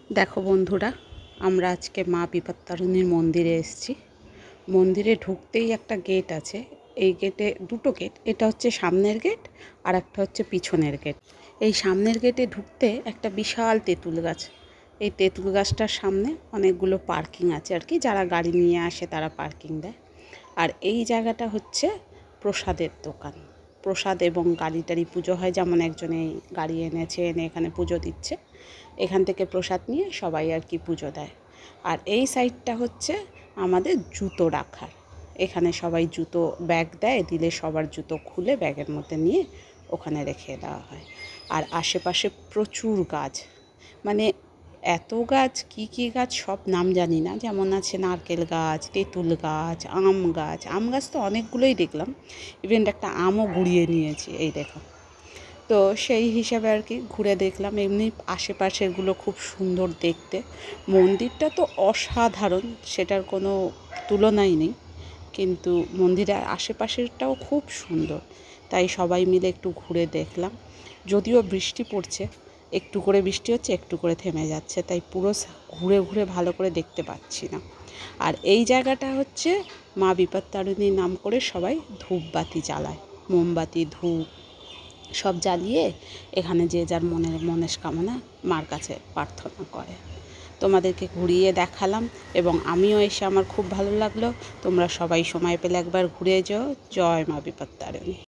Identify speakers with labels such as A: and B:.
A: দেখো বন্ধুরা, আমরা আজকে মা বিপত্তারিণীর মন্দিরে এসেছি। মন্দিরে ঢুকতেই একটা গেট আছে। এই গেটে দুটো গেট, এটা হচ্ছে সামনের গেট আর একটা হচ্ছে পিছনের গেট। এই সামনের গেটে ঢুকতে একটা বিশাল তেঁতুল গাছ। এই তেঁতুল গাছটার সামনে অনেকগুলো পার্কিং আছে আর কি, যারা গাড়ি নিয়ে আসে তারা পার্কিং দেয়। আর এই জায়গাটা হচ্ছে প্রসাদের দোকান। প্রসাদ এবং গাড়ি টাড়ি পুজো হয়, যেমন একজন এই গাড়ি এনেছে, এনে এখানে পুজো দিচ্ছে। এখান থেকে প্রসাদ নিয়ে সবাই আর কি পুজো দেয়। আর এই সাইডটা হচ্ছে আমাদের জুতো রাখার। এখানে সবাই জুতো ব্যাগ দেয়, দিলে সবার জুতো খুলে ব্যাগের মধ্যে নিয়ে ওখানে রেখে দেওয়া হয়। আর আশেপাশে প্রচুর গাছ, মানে এত গাছ, কি গাছ সব নাম জানি না। যেমন আছে নারকেল গাছ, তেঁতুল গাছ, আম গাছ। আম গাছ তো অনেকগুলোই দেখলাম, ইভেন একটা আমও গুড়িয়ে নিয়েছি, এই দেখো। তো সেই হিসাবে আর কি ঘুরে দেখলাম। এমনি আশেপাশেরগুলো খুব সুন্দর দেখতে। মন্দিরটা তো অসাধারণ, সেটার কোনো তুলনাই নেই, কিন্তু মন্দিরের আশেপাশেরটাও খুব সুন্দর। তাই সবাই মিলে একটু ঘুরে দেখলাম। যদিও বৃষ্টি পড়ছে, একটু করে বৃষ্টি হচ্ছে, একটু করে থেমে যাচ্ছে, তাই পুরো ঘুরে ঘুরে ভালো করে দেখতে পাচ্ছি না। আর এই জায়গাটা হচ্ছে মা বিপত্তারিণীর নাম করে সবাই ধূপবাতি জ্বালায়, মোমবাতি, ধূপ সব জ্বালিয়ে এখানে যে যার মনের মনস্কামনা মার কাছে প্রার্থনা করে। তোমাদেরকে ঘুরিয়ে দেখালাম এবং আমিও এসে আমার খুব ভালো লাগলো। তোমরা সবাই সময় পেলে একবার ঘুরে যেও। জয় মা বিপত্তারিণী।